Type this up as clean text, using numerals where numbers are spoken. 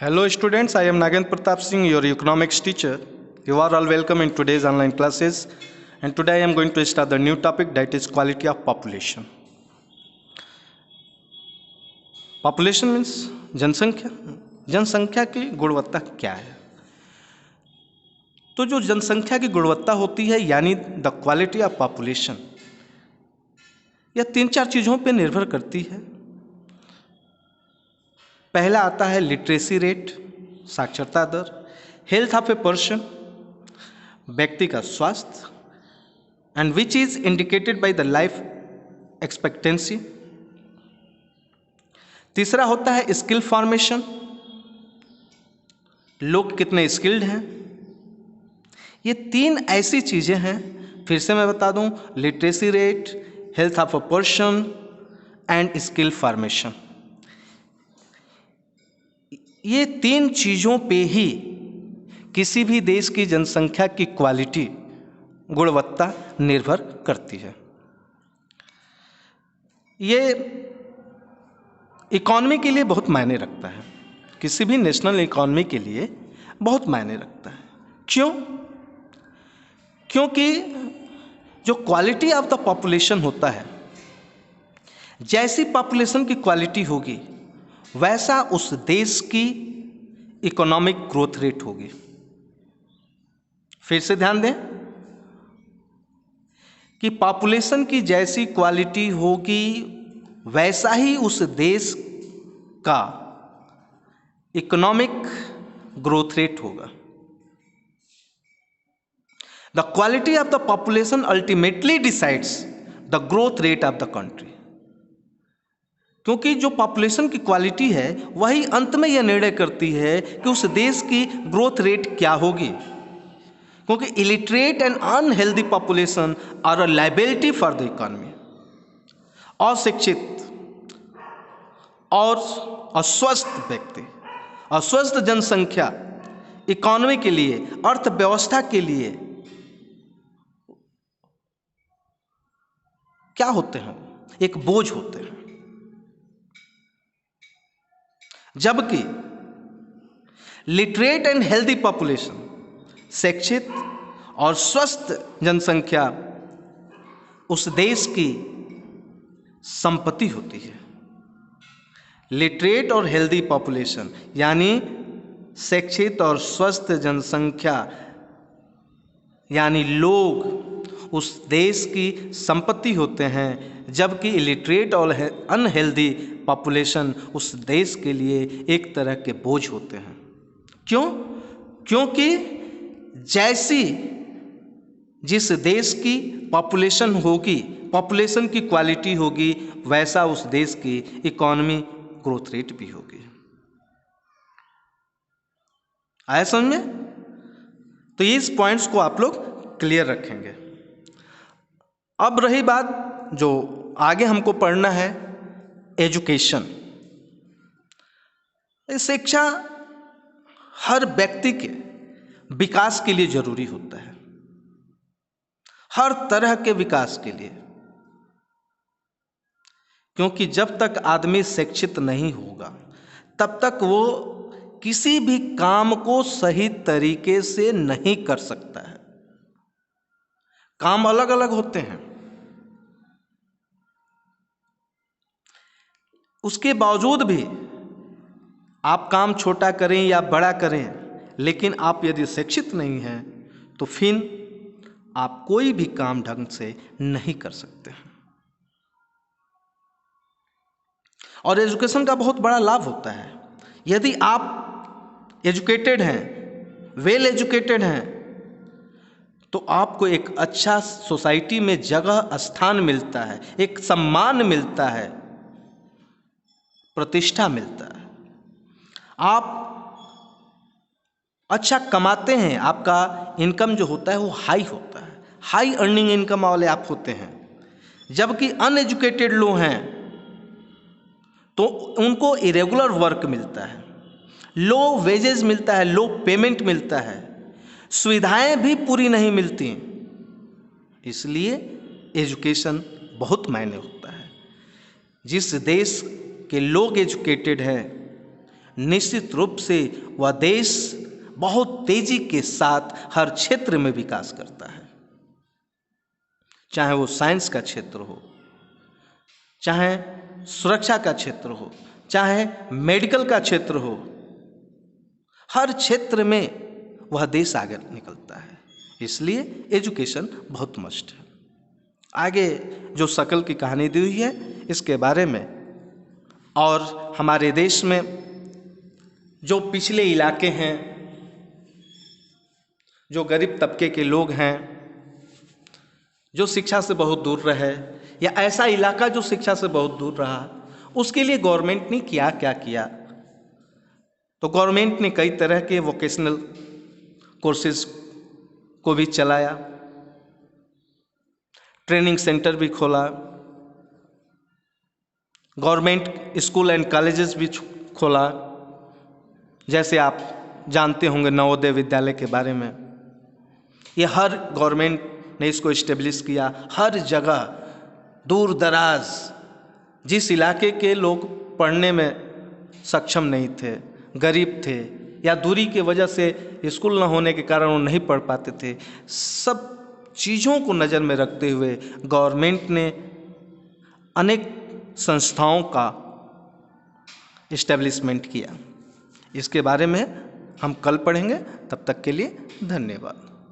Hello students, I am Nagendra Pratap Singh, your economics teacher. You are all welcome in today's online classes, and today I am going to start the new topic, that is quality of population. Population means जनसंख्या. जनसंख्या की गुणवत्ता क्या है? तो जो जनसंख्या की गुणवत्ता होती है यानी द क्वालिटी ऑफ पॉपुलेशन, यह 3-4 चीज़ों पर निर्भर करती है. पहला आता है लिटरेसी रेट, साक्षरता दर, हेल्थ ऑफ ए पर्सन, व्यक्ति का स्वास्थ्य, and which is indicated by the life expectancy. तीसरा होता है स्किल फॉर्मेशन, लोग कितने स्किल्ड हैं. ये 3 ऐसी चीज़ें हैं, फिर से मैं बता दूं, literacy rate, health of a person and skill formation. ये 3 चीज़ों पे ही किसी भी देश की जनसंख्या की क्वालिटी, गुणवत्ता निर्भर करती है. ये इकॉनमी के लिए बहुत मायने रखता है, किसी भी नेशनल इकॉनमी के लिए बहुत मायने रखता है. क्यों? क्योंकि जो क्वालिटी ऑफ द पॉपुलेशन होता है, जैसी पॉपुलेशन की क्वालिटी होगी वैसा उस देश की इकोनॉमिक ग्रोथ रेट होगी. फिर से ध्यान दें कि पॉपुलेशन की जैसी क्वालिटी होगी वैसा ही उस देश का इकोनॉमिक ग्रोथ रेट होगा. The quality of the population ultimately decides the growth rate of the country. क्योंकि जो पॉपुलेशन की क्वालिटी है वही अंत में यह निर्णय करती है कि उस देश की ग्रोथ रेट क्या होगी. क्योंकि illiterate and unhealthy population are a liability for the economy. अशिक्षित और अस्वस्थ व्यक्ति, अस्वस्थ जनसंख्या इकोनॉमी के लिए, अर्थव्यवस्था के लिए क्या होते हैं? एक बोझ होते हैं. जबकि लिटरेट एंड हेल्दी पॉपुलेशन, शिक्षित और स्वस्थ जनसंख्या उस देश की संपत्ति होती है. लिटरेट और हेल्दी पॉपुलेशन यानी शिक्षित और स्वस्थ जनसंख्या यानी लोग उस देश की संपत्ति होते हैं, जबकि इलिटरेट और अनहेल्दी पॉपुलेशन उस देश के लिए एक तरह के बोझ होते हैं. क्यों? क्योंकि जैसी जिस देश की पॉपुलेशन होगी, पॉपुलेशन की क्वालिटी होगी, वैसा उस देश की इकोनॉमी ग्रोथ रेट भी होगी. आया समझ में? तो इस पॉइंट्स को आप लोग क्लियर रखेंगे. अब रही बात जो आगे हमको पढ़ना है, एजुकेशन. शिक्षा हर व्यक्ति के विकास के लिए जरूरी होता है, हर तरह के विकास के लिए. क्योंकि जब तक आदमी शिक्षित नहीं होगा तब तक वो किसी भी काम को सही तरीके से नहीं कर सकता है. काम अलग अलग होते हैं, उसके बावजूद भी आप काम छोटा करें या बड़ा करें, लेकिन आप यदि शिक्षित नहीं हैं तो फिर आप कोई भी काम ढंग से नहीं कर सकते हैं. और एजुकेशन का बहुत बड़ा लाभ होता है. यदि आप एजुकेटेड हैं, वेल एजुकेटेड हैं, तो आपको एक अच्छा सोसाइटी में जगह, स्थान मिलता है, एक सम्मान मिलता है, प्रतिष्ठा मिलता है. आप अच्छा कमाते हैं, आपका इनकम जो होता है वो हाई होता है, हाई अर्निंग इनकम वाले आप होते हैं. जबकि अनएजुकेटेड लोग हैं तो उनको इरेगुलर वर्क मिलता है, लो वेजेस मिलता है, लो पेमेंट मिलता है, सुविधाएं भी पूरी नहीं मिलती. इसलिए एजुकेशन बहुत मायने होता है. जिस देश के लोग एजुकेटेड हैं निश्चित रूप से वह देश बहुत तेजी के साथ हर क्षेत्र में विकास करता है, चाहे वो साइंस का क्षेत्र हो, चाहे सुरक्षा का क्षेत्र हो, चाहे मेडिकल का क्षेत्र हो। हर क्षेत्र में वह देश आगे निकलता है। इसलिए एजुकेशन बहुत मस्ट है। आगे जो शकल की कहानी दी हुई है इसके बारे में, और हमारे देश में जो पिछले इलाके हैं, जो गरीब तबके के लोग हैं, जो शिक्षा से बहुत दूर रहे, या ऐसा इलाका जो शिक्षा से बहुत दूर रहा, उसके लिए गवर्नमेंट ने क्या क्या किया। तो गवर्नमेंट ने कई तरह के वोकेशनल कोर्सेज को भी चलाया, ट्रेनिंग सेंटर भी खोला, गवर्नमेंट स्कूल एंड कॉलेजेस भी खोला। जैसे आप जानते होंगे नवोदय विद्यालय के बारे में, ये हर गवर्नमेंट ने इसको इस्टेब्लिश किया। हर जगह दूर दराज जिस इलाके के लोग पढ़ने में सक्षम नहीं थे, गरीब थे, या दूरी की वजह से स्कूल न होने के कारण वो नहीं पढ़ पाते थे, सब चीज़ों को नज़र में रखते हुए गवर्नमेंट ने अनेक संस्थाओं का इस्टेब्लिशमेंट किया। इसके बारे में हम कल पढ़ेंगे। तब तक के लिए धन्यवाद।